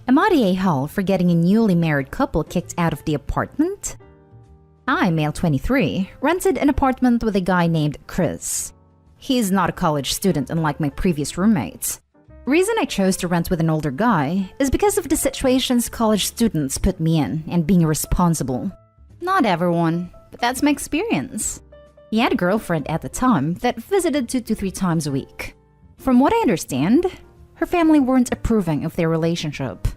Am I the a-hole for getting a newly married couple kicked out of the apartment? I, male 23, rented an apartment with a guy named Chris. He's not a college student unlike my previous roommates. Reason I chose to rent with an older guy is because of the situations college students put me in and being irresponsible. Not everyone, but that's my experience. He had a girlfriend at the time that visited 2 to 3 times a week. From what I understand, her family weren't approving of their relationship.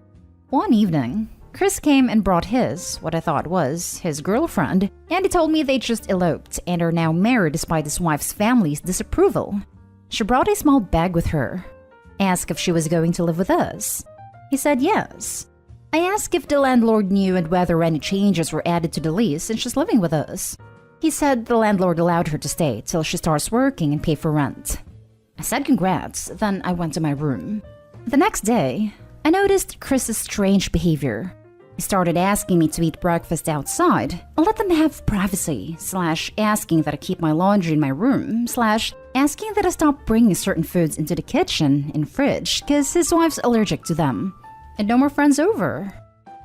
One evening, Chris came and brought what I thought was, his girlfriend, and he told me they just eloped and are now married despite his wife's family's disapproval. She brought a small bag with her. I asked if she was going to live with us. He said yes. I asked if the landlord knew and whether any changes were added to the lease since she's living with us. He said the landlord allowed her to stay till she starts working and pay for rent. I said congrats, then I went to my room. The next day, I noticed Chris's strange behavior. He started asking me to eat breakfast outside and let them have privacy, asking that I keep my laundry in my room, asking that I stop bringing certain foods into the kitchen and fridge because his wife's allergic to them, and no more friends over.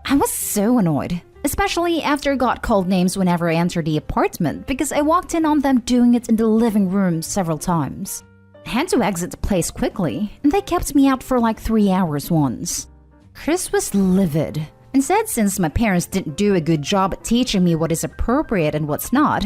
I was so annoyed, especially after I got called names whenever I entered the apartment because I walked in on them doing it in the living room several times. I had to exit the place quickly, and they kept me out for like 3 hours once. Chris was livid and said since my parents didn't do a good job at teaching me what is appropriate and what's not,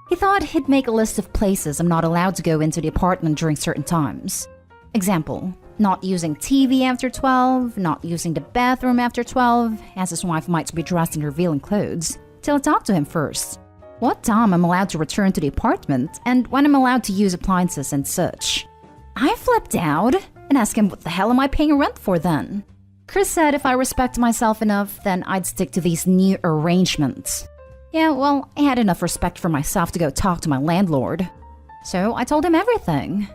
he thought he'd make a list of places I'm not allowed to go into the apartment during certain times. Example, not using TV after 12, not using the bathroom after 12, as his wife might be dressed in revealing clothes, till I talk to him first. What time I'm allowed to return to the apartment, and when I'm allowed to use appliances and such. I flipped out and asked him what the hell am I paying rent for then? Chris said if I respect myself enough, then I'd stick to these new arrangements. Yeah, well, I had enough respect for myself to go talk to my landlord. So I told him everything.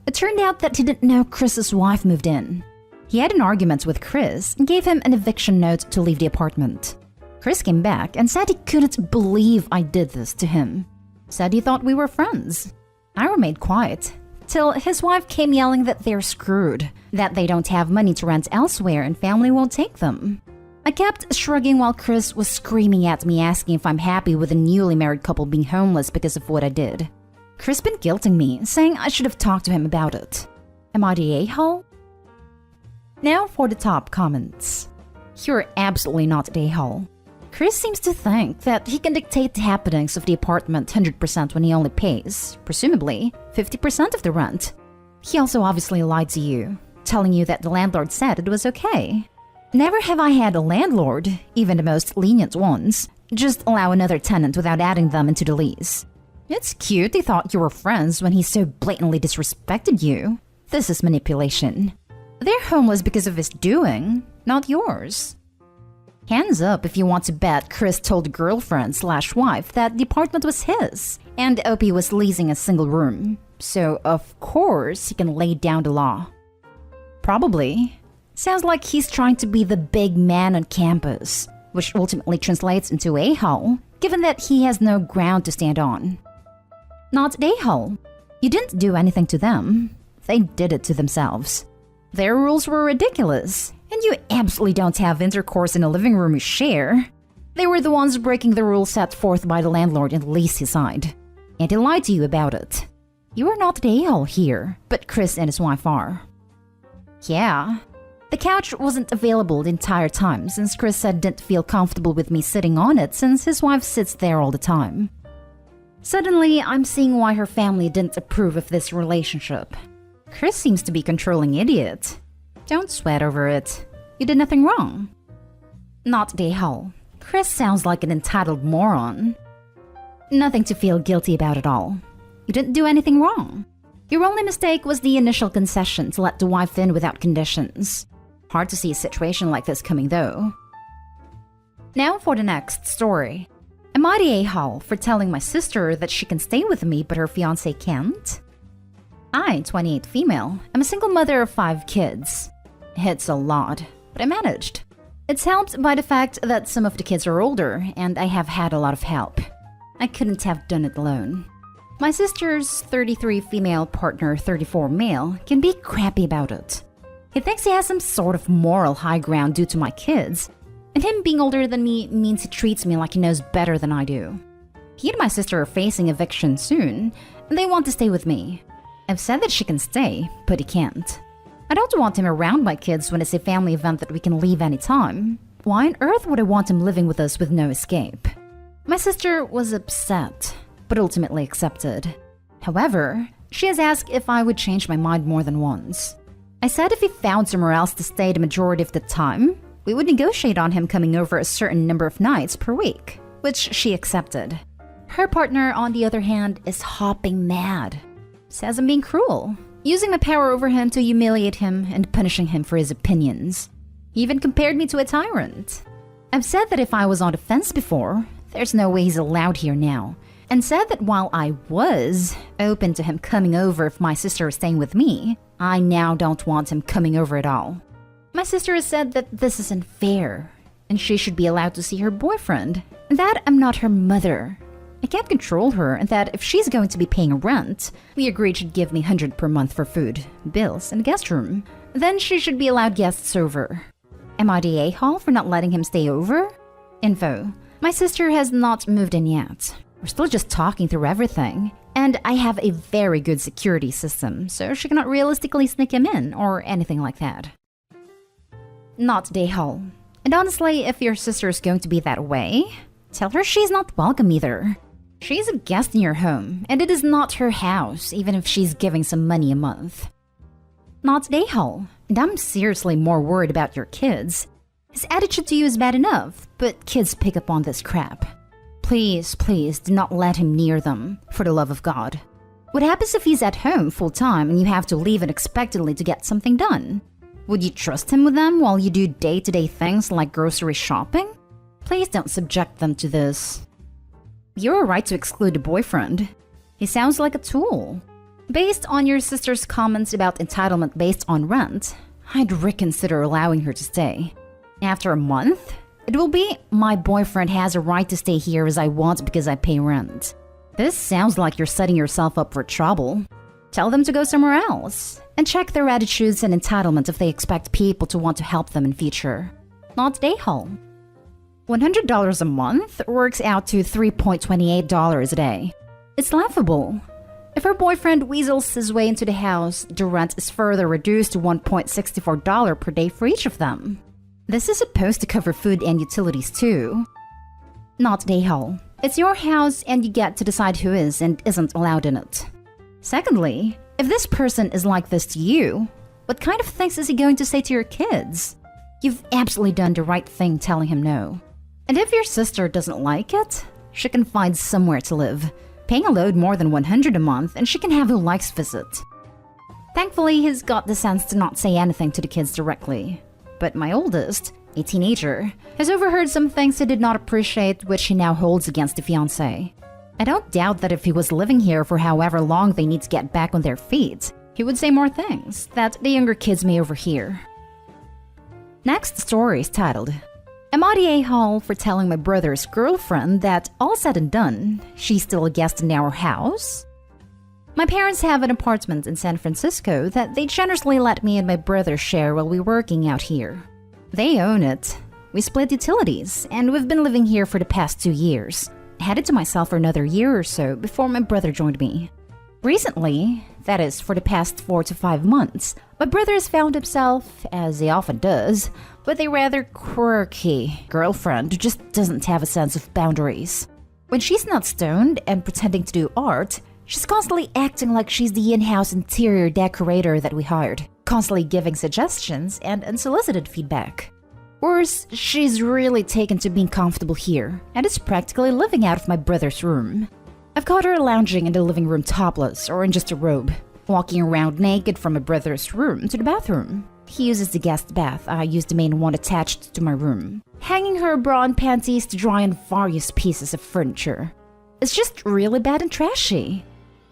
It turned out that he didn't know Chris's wife moved in. He had an argument with Chris and gave him an eviction note to leave the apartment. Chris came back and said he couldn't believe I did this to him. Said he thought we were friends. I remained quiet, till his wife came yelling that they're screwed, that they don't have money to rent elsewhere and family won't take them. I kept shrugging while Chris was screaming at me asking if I'm happy with a newly married couple being homeless because of what I did. Chris been guilting me, saying I should have talked to him about it. Am I the a-hole? Now for the top comments. You're absolutely not the a-hole. Chris seems to think that he can dictate the happenings of the apartment 100% when he only pays, presumably, 50% of the rent. He also obviously lied to you, telling you that the landlord said it was okay. Never have I had a landlord, even the most lenient ones, just allow another tenant without adding them into the lease. It's cute they thought you were friends when he so blatantly disrespected you. This is manipulation. They're homeless because of his doing, not yours. Hands up if you want to bet Chris told girlfriend/wife that the apartment was his, and OP was leasing a single room. So, of course, he can lay down the law. Probably. Sounds like he's trying to be the big man on campus, which ultimately translates into a-hole, given that he has no ground to stand on. Not a-hole. You didn't do anything to them. They did it to themselves. Their rules were ridiculous, and you absolutely don't have intercourse in a living room you share. They were the ones breaking the rules set forth by the landlord and lease he signed. And he lied to you about it. You are not the a-hole here, but Chris and his wife are. Yeah. The couch wasn't available the entire time since Chris said didn't feel comfortable with me sitting on it since his wife sits there all the time. Suddenly, I'm seeing why her family didn't approve of this relationship. Chris seems to be controlling idiot. Don't sweat over it. You did nothing wrong. Not the a-hole. Chris sounds like an entitled moron. Nothing to feel guilty about at all. You didn't do anything wrong. Your only mistake was the initial concession to let the wife in without conditions. Hard to see a situation like this coming though. Now for the next story. Am I the a-hole for telling my sister that she can stay with me but her fiancé can't? I, 28 female, am a single mother of 5 kids. It's a lot, but I managed. It's helped by the fact that some of the kids are older and I have had a lot of help. I couldn't have done it alone. My sister's 33 female partner, 34 male, can be crappy about it. He thinks he has some sort of moral high ground due to my kids, and him being older than me means he treats me like he knows better than I do. He and my sister are facing eviction soon, and they want to stay with me. I've said that she can stay, but he can't. I don't want him around my kids when it's a family event that we can leave anytime. Why on earth would I want him living with us with no escape? My sister was upset, but ultimately accepted. However, she has asked if I would change my mind more than once. I said if he found somewhere else to stay the majority of the time, we would negotiate on him coming over a certain number of nights per week, which she accepted. Her partner, on the other hand, is hopping mad. Says I'm being cruel, using my power over him to humiliate him and punishing him for his opinions. He even compared me to a tyrant. I've said that if I was on the fence before, there's no way he's allowed here now, and said that while I was open to him coming over if my sister is staying with me, I now don't want him coming over at all. My sister has said that this is unfair, and she should be allowed to see her boyfriend, and that I'm not her mother. I can't control her, and that if she's going to be paying rent, we agreed she'd give me $100 per month for food, bills, and a guest room. Then she should be allowed guests over. Am I the a-hole for not letting him stay over? Info. My sister has not moved in yet. We're still just talking through everything. And I have a very good security system, so she cannot realistically sneak him in or anything like that. Not the a-hole. And honestly, if your sister is going to be that way, tell her she's not welcome either. She's a guest in your home, and it is not her house, even if she's giving some money a month. Not the a-hole. And I'm seriously more worried about your kids. His attitude to you is bad enough, but kids pick up on this crap. Please, please do not let him near them, for the love of God. What happens if he's at home full-time and you have to leave unexpectedly to get something done? Would you trust him with them while you do day-to-day things like grocery shopping? Please don't subject them to this. You're a right to exclude a boyfriend. He sounds like a tool. Based on your sister's comments about entitlement based on rent, I'd reconsider allowing her to stay. After a month, it will be, my boyfriend has a right to stay here as I want because I pay rent. This sounds like you're setting yourself up for trouble. Tell them to go somewhere else, and check their attitudes and entitlement if they expect people to want to help them in future. Not the a-hole. $100 a month works out to $3.28 a day. It's laughable. If her boyfriend weasels his way into the house, the rent is further reduced to $1.64 per day for each of them. This is supposed to cover food and utilities too. Not the a-hole. It's your house and you get to decide who is and isn't allowed in it. Secondly, if this person is like this to you, what kind of things is he going to say to your kids? You've absolutely done the right thing telling him no. And if your sister doesn't like it, she can find somewhere to live, paying a load more than $100 a month, and she can have who likes visit. Thankfully, he's got the sense to not say anything to the kids directly. But my oldest, a teenager, has overheard some things he did not appreciate, which he now holds against the fiancé. I don't doubt that if he was living here for however long they need to get back on their feet, he would say more things that the younger kids may overhear. Next story is titled, Am I the a-hole for telling my brother's girlfriend that, all said and done, she's still a guest in our house? My parents have an apartment in San Francisco that they generously let me and my brother share while we're working out here. They own it. We split utilities, and we've been living here for the past 2 years. I had it to myself for another year or so before my brother joined me. Recently, that is for the past 4 to 5 months, my brother has found himself, as he often does, with a rather quirky girlfriend who just doesn't have a sense of boundaries. When she's not stoned and pretending to do art, she's constantly acting like she's the in-house interior decorator that we hired, constantly giving suggestions and unsolicited feedback. Worse, she's really taken to being comfortable here, and is practically living out of my brother's room. I've caught her lounging in the living room topless or in just a robe, walking around naked from my brother's room to the bathroom. He uses the guest bath, I use the main one attached to my room, hanging her bra and panties to dry on various pieces of furniture. It's just really bad and trashy.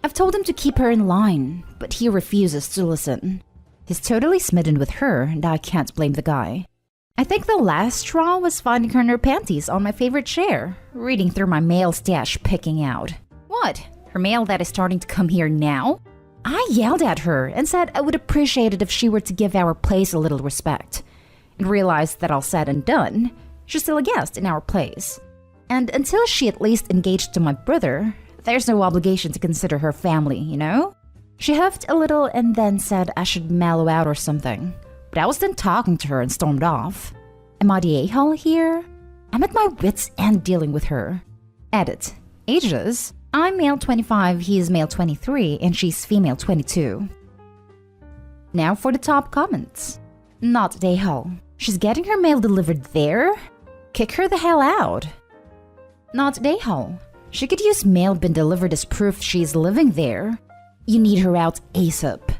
I've told him to keep her in line, but he refuses to listen. He's totally smitten with her, and I can't blame the guy. I think the last straw was finding her in her panties on my favorite chair, reading through my mail stash picking out. What? Her mail that is starting to come here now? I yelled at her and said I would appreciate it if she were to give our place a little respect, and realized that all said and done, she's still a guest in our place. And until she at least engaged to my brother, there's no obligation to consider her family, you know? She huffed a little and then said I should mellow out or something, but I was done talking to her and stormed off. Am I the a-hole here? I'm at my wit's end dealing with her. Edit. Ages. I'm male 25, he is male 23, and she's female 22. Now for the top comments. Not the a-hole. She's getting her mail delivered there? Kick her the hell out. Not the a-hole. She could use mail been delivered as proof she's living there. You need her out ASAP.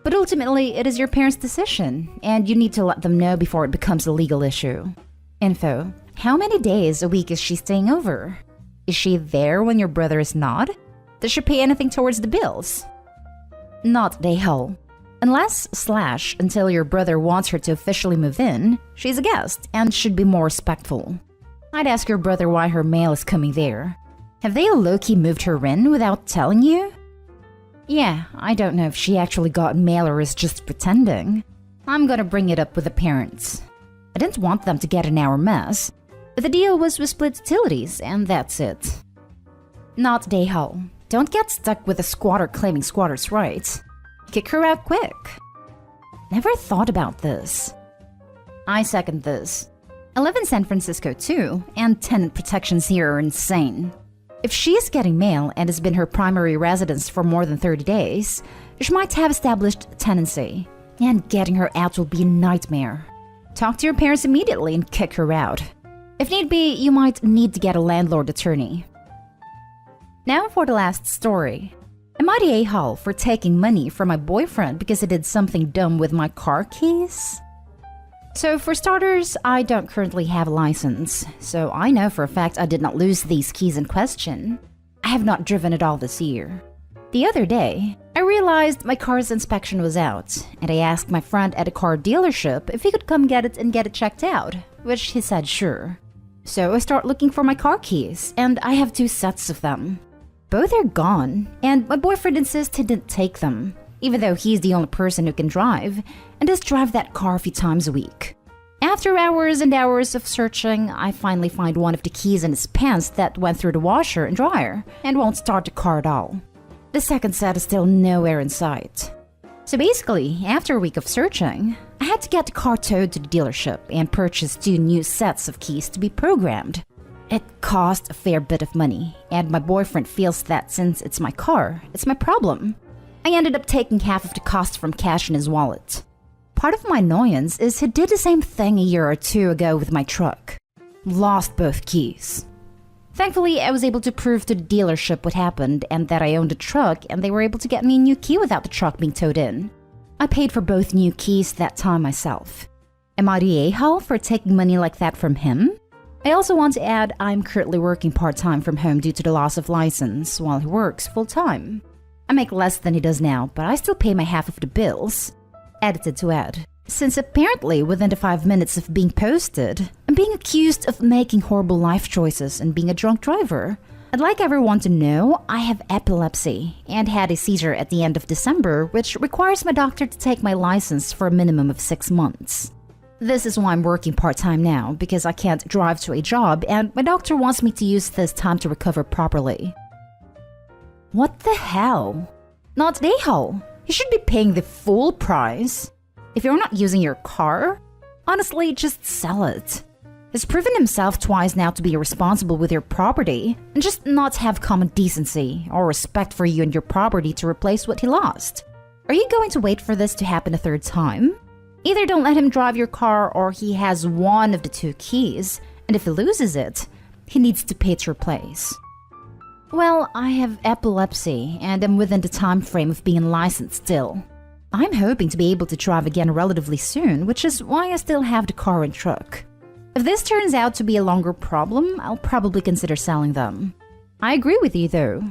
But ultimately, it is your parents' decision, and you need to let them know before it becomes a legal issue. Info. How many days a week is she staying over? Is she there when your brother is not? Does she pay anything towards the bills? Not the a-hole. Unless / until your brother wants her to officially move in, she's a guest and should be more respectful. I'd ask your brother why her mail is coming there. Have they low-key moved her in without telling you? Yeah, I don't know if she actually got mail or is just pretending. I'm gonna bring it up with the parents. I didn't want them to get in our mess, but the deal was we split utilities and that's it. Not the a-hole. Don't get stuck with a squatter claiming squatter's rights. Kick her out quick. Never thought about this. I second this. I live in San Francisco too, and tenant protections here are insane. If she's getting mail and has been her primary residence for more than 30 days, she might have established tenancy, and getting her out will be a nightmare. Talk to your parents immediately and kick her out. If need be, you might need to get a landlord attorney. Now for the last story. Am I the a-hole for taking money from my boyfriend because I did something dumb with my car keys? So for starters, I don't currently have a license, so I know for a fact I did not lose these keys in question. I have not driven at all this year. The other day, I realized my car's inspection was out, and I asked my friend at a car dealership if he could come get it and get it checked out, which he said sure. So I start looking for my car keys, and I have 2 sets of them. Both are gone, and my boyfriend insists he didn't take them, even though he's the only person who can drive, and does drive that car a few times a week. After hours and hours of searching, I finally find one of the keys in his pants that went through the washer and dryer, and won't start the car at all. The second set is still nowhere in sight. So basically, after a week of searching, I had to get the car towed to the dealership and purchase 2 new sets of keys to be programmed. It cost a fair bit of money, and my boyfriend feels that since it's my car, it's my problem. I ended up taking half of the cost from cash in his wallet. Part of my annoyance is he did the same thing a year or 2 ago with my truck. Lost both keys. Thankfully, I was able to prove to the dealership what happened and that I owned a truck, and they were able to get me a new key without the truck being towed in. I paid for both new keys that time myself. Am I the a-hole for taking money like that from him? I also want to add I'm currently working part-time from home due to the loss of license, while he works full-time. I make less than he does now, but I still pay my half of the bills. Edited to add. Since apparently within the 5 minutes of being posted, I'm being accused of making horrible life choices and being a drunk driver. I'd like everyone to know I have epilepsy and had a seizure at the end of December, which requires my doctor to take my license for a minimum of 6 months. This is why I'm working part-time now, because I can't drive to a job and my doctor wants me to use this time to recover properly. What the hell? Not the a-hole. You should be paying the full price. If you're not using your car, honestly, just sell it. He's proven himself twice now to be responsible with your property and just not have common decency or respect for you and your property to replace what he lost. Are you going to wait for this to happen a 3rd time? Either don't let him drive your car or he has one of the 2 keys, and if he loses it, he needs to pay to replace. Well, I have epilepsy and am within the time frame of being licensed still. I'm hoping to be able to drive again relatively soon, which is why I still have the car and truck. If this turns out to be a longer problem, I'll probably consider selling them. I agree with you though.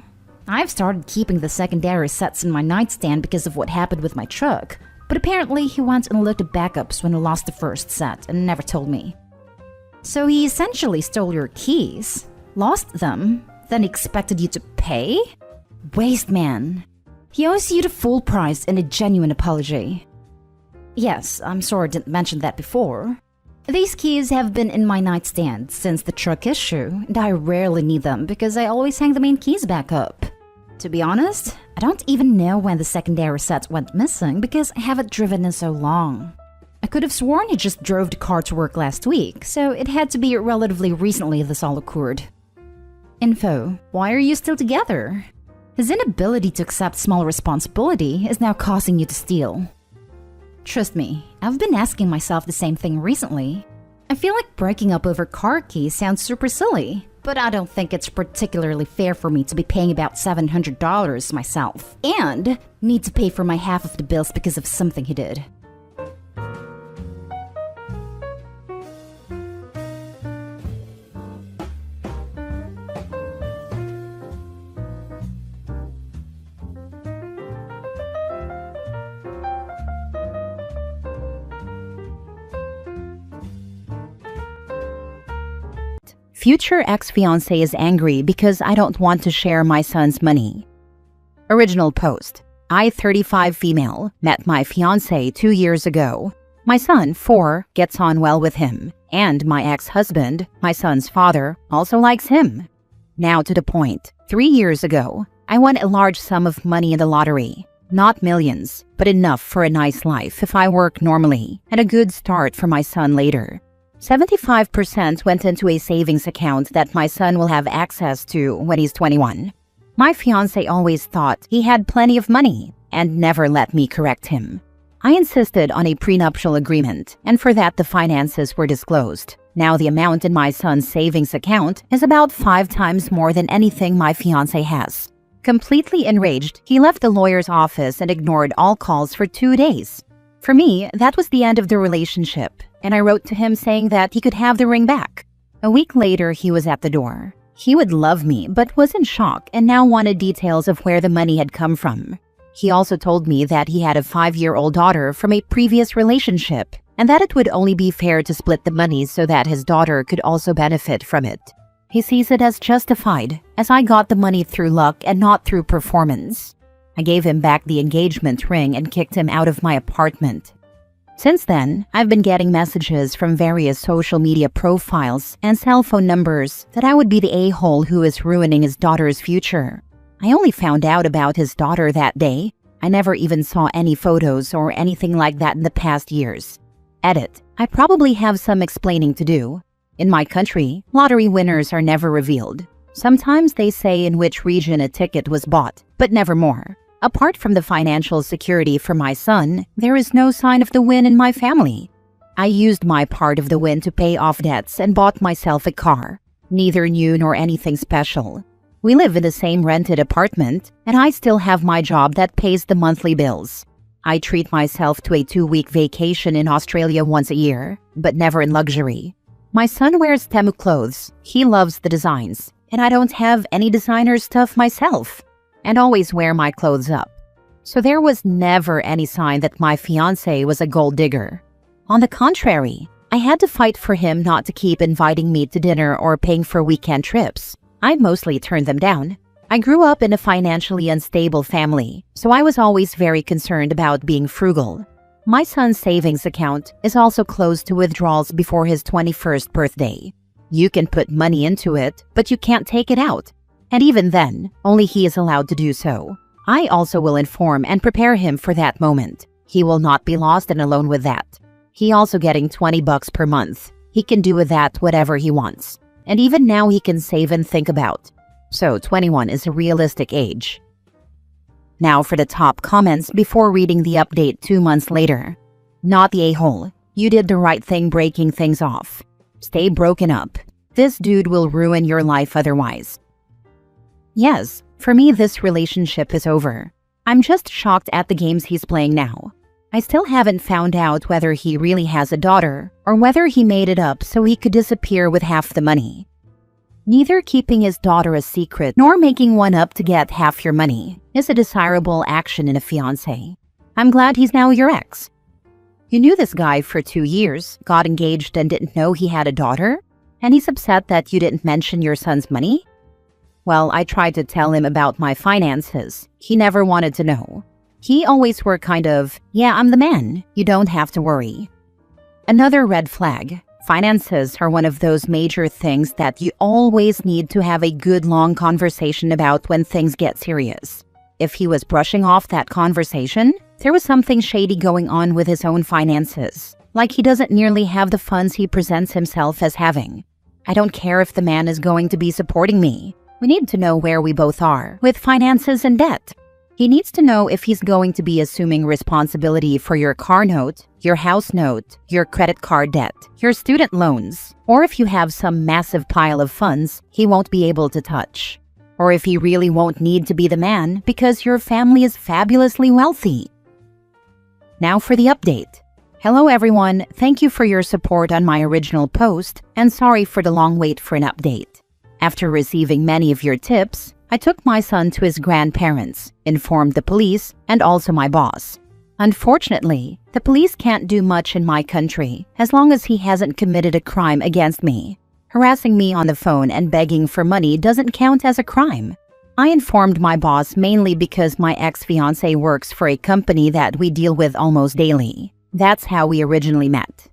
I've started keeping the secondary sets in my nightstand because of what happened with my truck, but apparently he went and looked at backups when he lost the first set and never told me. So he essentially stole your keys, lost them, then expected you to pay? Waste man. He owes you the full price and a genuine apology. Yes, I'm sorry I didn't mention that before. These keys have been in my nightstand since the truck issue, and I rarely need them because I always hang the main keys back up. To be honest, I don't even know when the secondary sets went missing because I haven't driven in so long. I could have sworn he just drove the car to work last week, so it had to be relatively recently this all occurred. Info: why are you still together? His inability to accept small responsibility is now causing you to steal. Trust me, I've been asking myself the same thing recently. I feel like breaking up over car keys sounds super silly, but I don't think it's particularly fair for me to be paying about $700 myself, and need to pay for my half of the bills because of something he did. Future ex-fiancé is angry because I don't want to share my son's money. Original post. I, 35 female, met my fiancé 2 years ago. My son, 4, gets on well with him. And my ex-husband, my son's father, also likes him. Now to the point. 3 years ago, I won a large sum of money in the lottery. Not millions, but enough for a nice life if I work normally, and a good start for my son later. 75% went into a savings account that my son will have access to when he's 21. My fiancé always thought he had plenty of money and never let me correct him. I insisted on a prenuptial agreement, and for that the finances were disclosed. Now the amount in my son's savings account is about 5 times more than anything my fiancé has. Completely enraged, he left the lawyer's office and ignored all calls for 2 days. For me, that was the end of the relationship, and I wrote to him saying that he could have the ring back. A week later, he was at the door. He would love me, but was in shock and now wanted details of where the money had come from. He also told me that he had a 5-year-old daughter from a previous relationship, and that it would only be fair to split the money so that his daughter could also benefit from it. He sees it as justified, as I got the money through luck and not through performance. I gave him back the engagement ring and kicked him out of my apartment. Since then, I've been getting messages from various social media profiles and cell phone numbers that I would be the a-hole who is ruining his daughter's future. I only found out about his daughter that day. I never even saw any photos or anything like that in the past years. Edit. I probably have some explaining to do. In my country, lottery winners are never revealed. Sometimes they say in which region a ticket was bought, but never more. Apart from the financial security for my son, there is no sign of the win in my family. I used my part of the win to pay off debts and bought myself a car. Neither new nor anything special. We live in the same rented apartment, and I still have my job that pays the monthly bills. I treat myself to a 2-week vacation in Australia once a year, but never in luxury. My son wears Temu clothes. He loves the designs, and I don't have any designer stuff myself, and always wear my clothes up. So there was never any sign that my fiancé was a gold digger. On the contrary, I had to fight for him not to keep inviting me to dinner or paying for weekend trips. I mostly turned them down. I grew up in a financially unstable family, so I was always very concerned about being frugal. My son's savings account is also closed to withdrawals before his 21st birthday. You can put money into it, but you can't take it out. And even then, only he is allowed to do so. I also will inform and prepare him for that moment. He will not be lost and alone with that. He also getting $20 per month. He can do with that whatever he wants. And even now he can save and think about. So 21 is a realistic age. Now for the top comments before reading the update 2 months later. Not the a-hole. You did the right thing breaking things off. Stay broken up. This dude will ruin your life otherwise. Yes, for me this relationship is over. I'm just shocked at the games he's playing now. I still haven't found out whether he really has a daughter or whether he made it up so he could disappear with half the money. Neither keeping his daughter a secret nor making one up to get half your money is a desirable action in a fiancé. I'm glad he's now your ex. You knew this guy for 2 years, got engaged and didn't know he had a daughter? And he's upset that you didn't mention your son's money? Well, I tried to tell him about my finances. He never wanted to know. He always were kind of, yeah, I'm the man. You don't have to worry. Another red flag. Finances are one of those major things that you always need to have a good long conversation about when things get serious. If he was brushing off that conversation, there was something shady going on with his own finances. Like he doesn't nearly have the funds he presents himself as having. I don't care if the man is going to be supporting me. We need to know where we both are with finances and debt. He needs to know if he's going to be assuming responsibility for your car note, your house note, your credit card debt, your student loans, or if you have some massive pile of funds he won't be able to touch. Or if he really won't need to be the man because your family is fabulously wealthy. Now for the update. Hello everyone, thank you for your support on my original post, and sorry for the long wait for an update. After receiving many of your tips, I took my son to his grandparents, informed the police, and also my boss. Unfortunately, the police can't do much in my country as long as he hasn't committed a crime against me. Harassing me on the phone and begging for money doesn't count as a crime. I informed my boss mainly because my ex-fiancé works for a company that we deal with almost daily. That's how we originally met.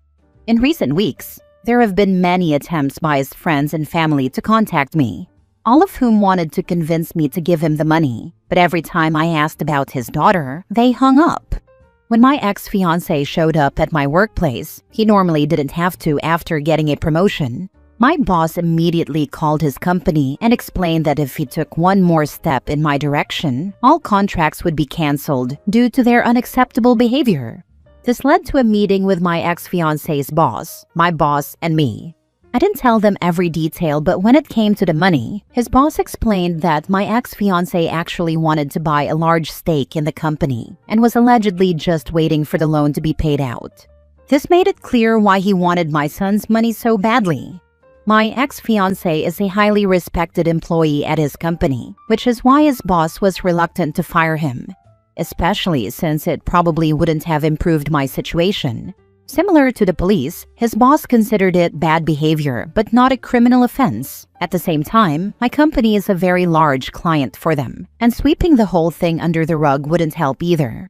In recent weeks, there have been many attempts by his friends and family to contact me, all of whom wanted to convince me to give him the money. But every time I asked about his daughter, they hung up. When my ex-fiancé showed up at my workplace, he normally didn't have to after getting a promotion. My boss immediately called his company and explained that if he took one more step in my direction, all contracts would be canceled due to their unacceptable behavior. This led to a meeting with my ex-fiancé's boss, my boss, and me. I didn't tell them every detail, but when it came to the money, his boss explained that my ex-fiancé actually wanted to buy a large stake in the company and was allegedly just waiting for the loan to be paid out. This made it clear why he wanted my son's money so badly. My ex-fiancé is a highly respected employee at his company, which is why his boss was reluctant to fire him, especially since it probably wouldn't have improved my situation. Similar to the police, his boss considered it bad behavior, but not a criminal offense. At the same time, my company is a very large client for them, and sweeping the whole thing under the rug wouldn't help either.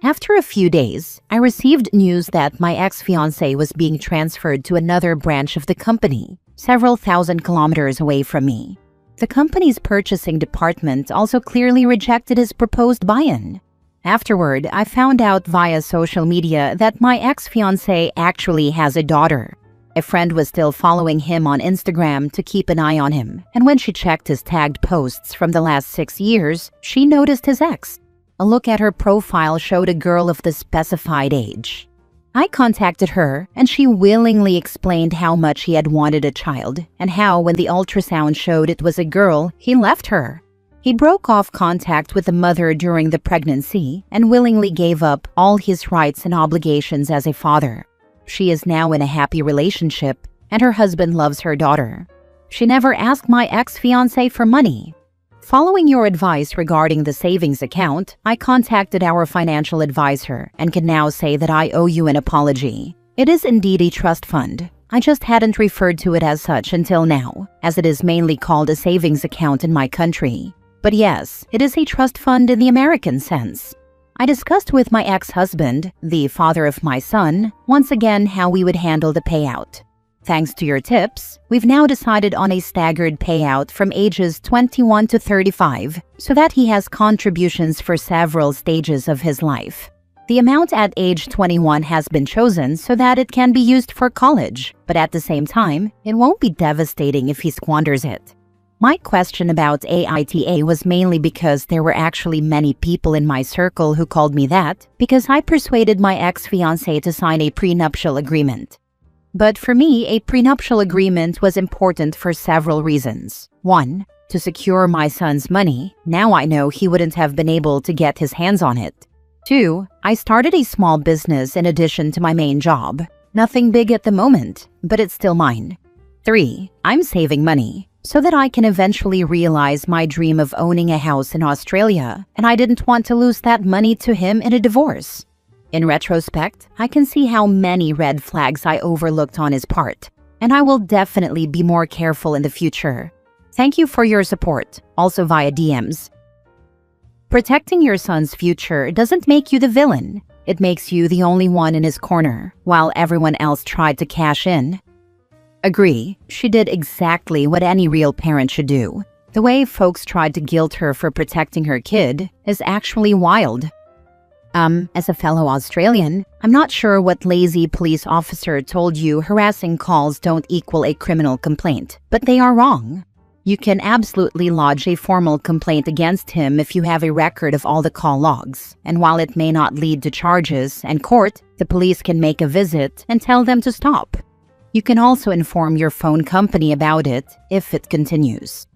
After a few days, I received news that my ex-fiancé was being transferred to another branch of the company, several thousand kilometers away from me. The company's purchasing department also clearly rejected his proposed buy-in. Afterward, I found out via social media that my ex-fiancé actually has a daughter. A friend was still following him on Instagram to keep an eye on him, and when she checked his tagged posts from the last 6 years, she noticed his ex. A look at her profile showed a girl of the specified age. I contacted her, and she willingly explained how much he had wanted a child, and how when the ultrasound showed it was a girl, he left her. He broke off contact with the mother during the pregnancy and willingly gave up all his rights and obligations as a father. She is now in a happy relationship, and her husband loves her daughter. She never asked my ex-fiancé for money. Following your advice regarding the savings account, I contacted our financial advisor and can now say that I owe you an apology. It is indeed a trust fund. I just hadn't referred to it as such until now, as it is mainly called a savings account in my country. But yes, it is a trust fund in the American sense. I discussed with my ex-husband, the father of my son, once again how we would handle the payout. Thanks to your tips, we've now decided on a staggered payout from ages 21 to 35, so that he has contributions for several stages of his life. The amount at age 21 has been chosen so that it can be used for college, but at the same time, it won't be devastating if he squanders it. My question about AITA was mainly because there were actually many people in my circle who called me that because I persuaded my ex-fiancé to sign a prenuptial agreement. But for me, a prenuptial agreement was important for several reasons. 1. To secure my son's money. Now I know he wouldn't have been able to get his hands on it. 2. I started a small business in addition to my main job. Nothing big at the moment, but it's still mine. 3. I'm saving money so that I can eventually realize my dream of owning a house in Australia, and I didn't want to lose that money to him in a divorce. In retrospect, I can see how many red flags I overlooked on his part, and I will definitely be more careful in the future. Thank you for your support, also via DMs. Protecting your son's future doesn't make you the villain. It makes you the only one in his corner, while everyone else tried to cash in. Agree, she did exactly what any real parent should do. The way folks tried to guilt her for protecting her kid is actually wild. As a fellow Australian, I'm not sure what lazy police officer told you harassing calls don't equal a criminal complaint, but they are wrong. You can absolutely lodge a formal complaint against him if you have a record of all the call logs, and while it may not lead to charges and court, the police can make a visit and tell them to stop. You can also inform your phone company about it if it continues.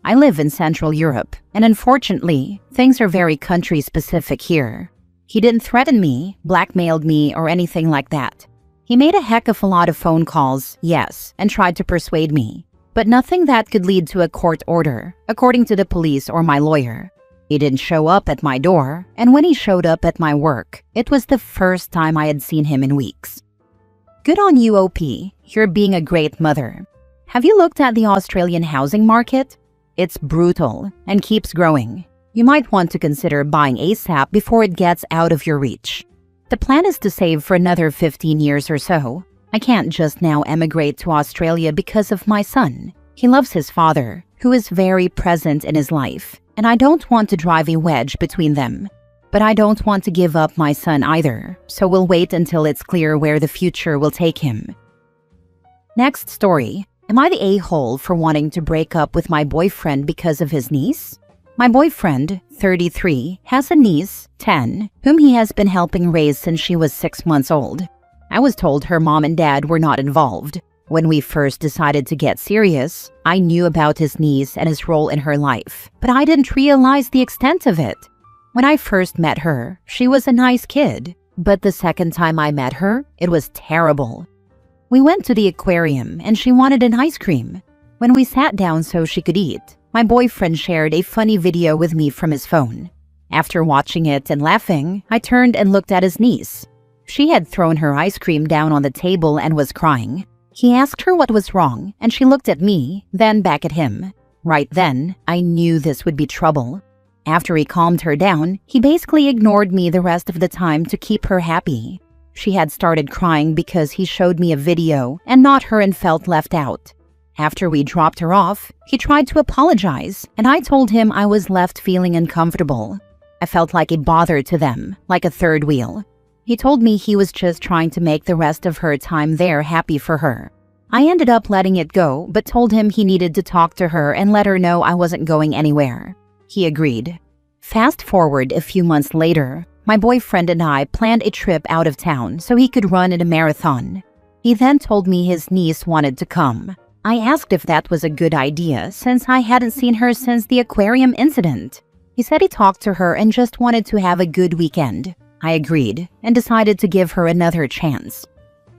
I live in Central Europe, and unfortunately, things are very country-specific here. He didn't threaten me, blackmailed me, or anything like that. He made a heck of a lot of phone calls, yes, and tried to persuade me, but nothing that could lead to a court order, according to the police or my lawyer. He didn't show up at my door, and when he showed up at my work, it was the first time I had seen him in weeks. Good on you, OP. You're being a great mother. Have you looked at the Australian housing market? It's brutal and keeps growing. You might want to consider buying ASAP before it gets out of your reach. The plan is to save for another 15 years or so. I can't just now emigrate to Australia because of my son. He loves his father, who is very present in his life, and I don't want to drive a wedge between them. But I don't want to give up my son either, so we'll wait until it's clear where the future will take him. Next story. Am I the a-hole for wanting to break up with my boyfriend because of his niece? My boyfriend, 33, has a niece, 10, whom he has been helping raise since she was 6 months old. I was told her mom and dad were not involved. When we first decided to get serious, I knew about his niece and his role in her life, but I didn't realize the extent of it. When I first met her, she was a nice kid, but the second time I met her, it was terrible. We went to the aquarium and she wanted an ice cream. When we sat down so she could eat, my boyfriend shared a funny video with me from his phone. After watching it and laughing, I turned and looked at his niece. She had thrown her ice cream down on the table and was crying. He asked her what was wrong, and she looked at me, then back at him. Right then, I knew this would be trouble. After he calmed her down, he basically ignored me the rest of the time to keep her happy. She had started crying because he showed me a video and not her and felt left out. After we dropped her off, he tried to apologize, and I told him I was left feeling uncomfortable. I felt like a bother to them, like a third wheel. He told me he was just trying to make the rest of her time there happy for her. I ended up letting it go, but told him he needed to talk to her and let her know I wasn't going anywhere. He agreed. Fast forward a few months later, my boyfriend and I planned a trip out of town so he could run in a marathon. He then told me his niece wanted to come. I asked if that was a good idea since I hadn't seen her since the aquarium incident. He said he talked to her and just wanted to have a good weekend. I agreed and decided to give her another chance.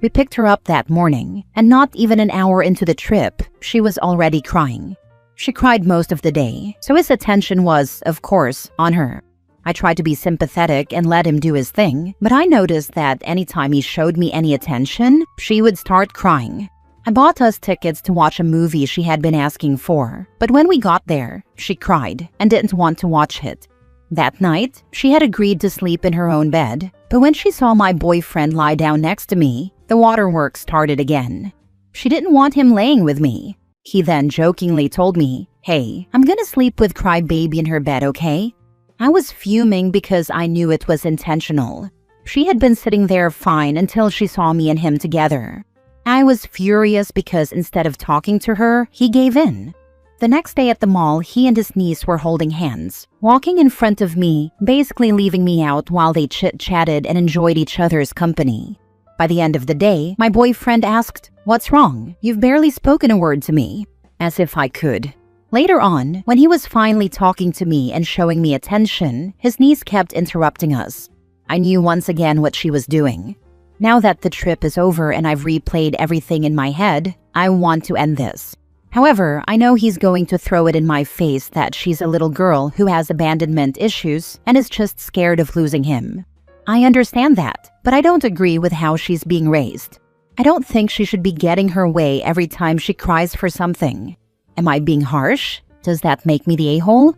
We picked her up that morning, and not even an hour into the trip, she was already crying. She cried most of the day, so his attention was, of course, on her. I tried to be sympathetic and let him do his thing, but I noticed that anytime he showed me any attention, she would start crying. I bought us tickets to watch a movie she had been asking for, but when we got there, she cried and didn't want to watch it. That night, she had agreed to sleep in her own bed, but when she saw my boyfriend lie down next to me, the waterworks started again. She didn't want him laying with me. He then jokingly told me, "Hey, I'm gonna sleep with crybaby in her bed, okay?" I was fuming because I knew it was intentional. She had been sitting there fine until she saw me and him together. I was furious because instead of talking to her, he gave in. The next day at the mall, he and his niece were holding hands, walking in front of me, basically leaving me out while they chit-chatted and enjoyed each other's company. By the end of the day, my boyfriend asked, "What's wrong? You've barely spoken a word to me." As if I could. Later on, when he was finally talking to me and showing me attention, his niece kept interrupting us. I knew once again what she was doing. Now that the trip is over and I've replayed everything in my head, I want to end this. However, I know he's going to throw it in my face that she's a little girl who has abandonment issues and is just scared of losing him. I understand that, but I don't agree with how she's being raised. I don't think she should be getting her way every time she cries for something. Am I being harsh? Does that make me the a-hole?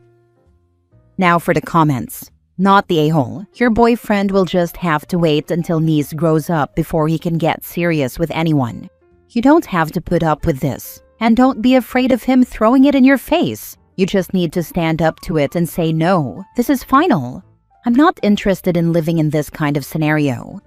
Now for the comments. Not the a-hole. Your boyfriend will just have to wait until niece grows up before he can get serious with anyone. You don't have to put up with this. And don't be afraid of him throwing it in your face. You just need to stand up to it and say no. This is final. I'm not interested in living in this kind of scenario.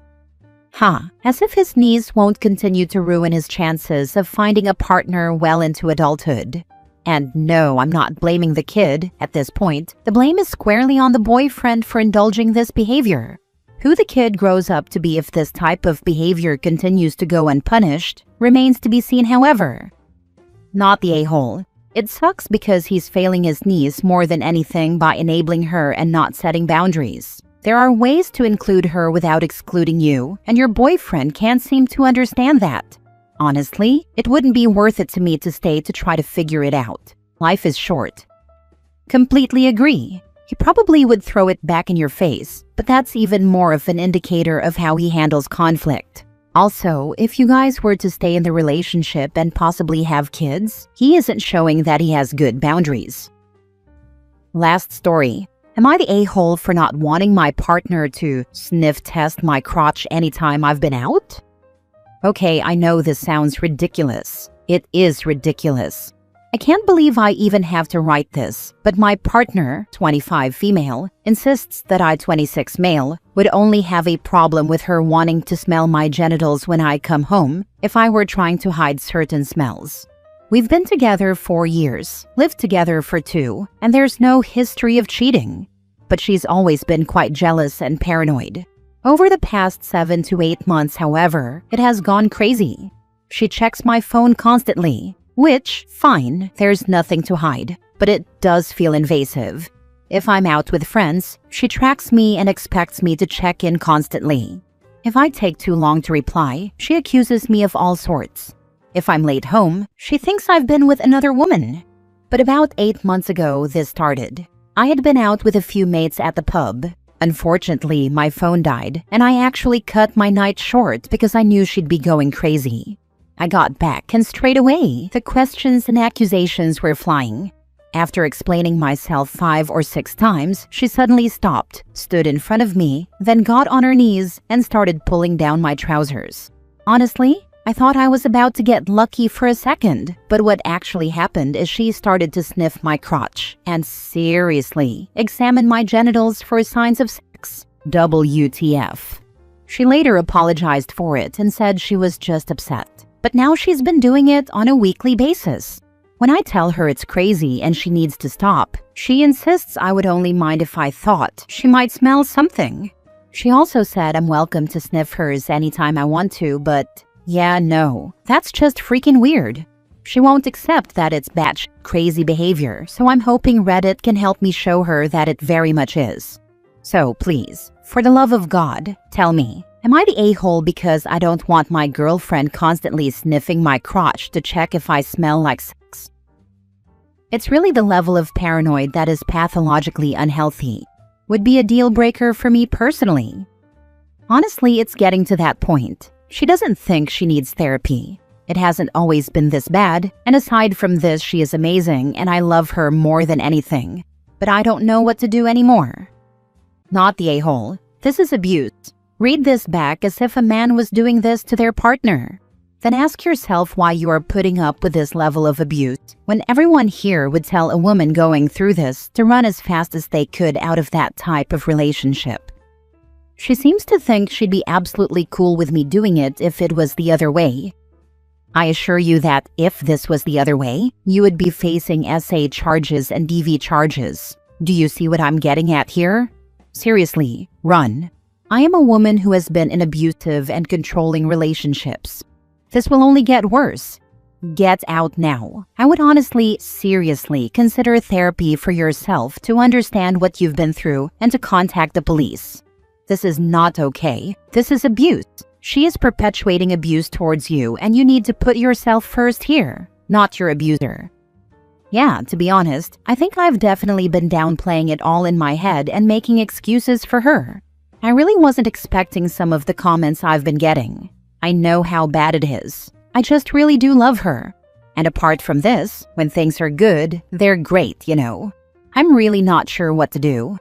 As if his niece won't continue to ruin his chances of finding a partner well into adulthood. And no, I'm not blaming the kid at this point. The blame is squarely on the boyfriend for indulging this behavior. Who the kid grows up to be if this type of behavior continues to go unpunished remains to be seen, however. Not the a-hole. It sucks because he's failing his niece more than anything by enabling her and not setting boundaries. There are ways to include her without excluding you, and your boyfriend can't seem to understand that. Honestly, it wouldn't be worth it to me to stay to try to figure it out. Life is short. Completely agree. He probably would throw it back in your face, but that's even more of an indicator of how he handles conflict. Also, if you guys were to stay in the relationship and possibly have kids, he isn't showing that he has good boundaries. Last story. Am I the a-hole for not wanting my partner to sniff test my crotch anytime I've been out? Okay, I know this sounds ridiculous. It is ridiculous. I can't believe I even have to write this, but my partner, 25 female, insists that I, 26 male, would only have a problem with her wanting to smell my genitals when I come home if I were trying to hide certain smells. We've been together 4 years, lived together for 2, and there's no history of cheating. But she's always been quite jealous and paranoid. Over the past 7 to 8 months, however, it has gone crazy. She checks my phone constantly, which, fine, there's nothing to hide, but it does feel invasive. If I'm out with friends, she tracks me and expects me to check in constantly. If I take too long to reply, she accuses me of all sorts. If I'm late home, she thinks I've been with another woman. But about 8 months ago, this started. I had been out with a few mates at the pub. Unfortunately, my phone died, and I actually cut my night short because I knew she'd be going crazy. I got back, and straight away, the questions and accusations were flying. After explaining myself 5 or 6 times, she suddenly stopped, stood in front of me, then got on her knees and started pulling down my trousers. Honestly, I thought I was about to get lucky for a second, but what actually happened is she started to sniff my crotch and seriously examine my genitals for signs of sex. WTF. She later apologized for it and said she was just upset, but now she's been doing it on a weekly basis. When I tell her it's crazy and she needs to stop, she insists I would only mind if I thought she might smell something. She also said I'm welcome to sniff hers anytime I want to, but yeah, no, that's just freaking weird. She won't accept that it's batshit crazy behavior, so I'm hoping Reddit can help me show her that it very much is. So please, for the love of God, tell me, am I the a-hole because I don't want my girlfriend constantly sniffing my crotch to check if I smell like sex? It's really the level of paranoid that is pathologically unhealthy. Would be a deal breaker for me personally. Honestly, it's getting to that point. She doesn't think she needs therapy. It hasn't always been this bad, and aside from this, she is amazing and I love her more than anything. But I don't know what to do anymore. Not the a-hole. This is abuse. Read this back as if a man was doing this to their partner. Then ask yourself why you are putting up with this level of abuse when everyone here would tell a woman going through this to run as fast as they could out of that type of relationship. She seems to think she'd be absolutely cool with me doing it if it was the other way. I assure you that if this was the other way, you would be facing SA charges and DV charges. Do you see what I'm getting at here? Seriously, run. I am a woman who has been in abusive and controlling relationships. This will only get worse. Get out now. I would honestly, seriously consider therapy for yourself to understand what you've been through and to contact the police. This is not okay. This is abuse. She is perpetuating abuse towards you, and you need to put yourself first here, not your abuser. Yeah, to be honest, I think I've definitely been downplaying it all in my head and making excuses for her. I really wasn't expecting some of the comments I've been getting. I know how bad it is. I just really do love her. And apart from this, when things are good, they're great, you know. I'm really not sure what to do.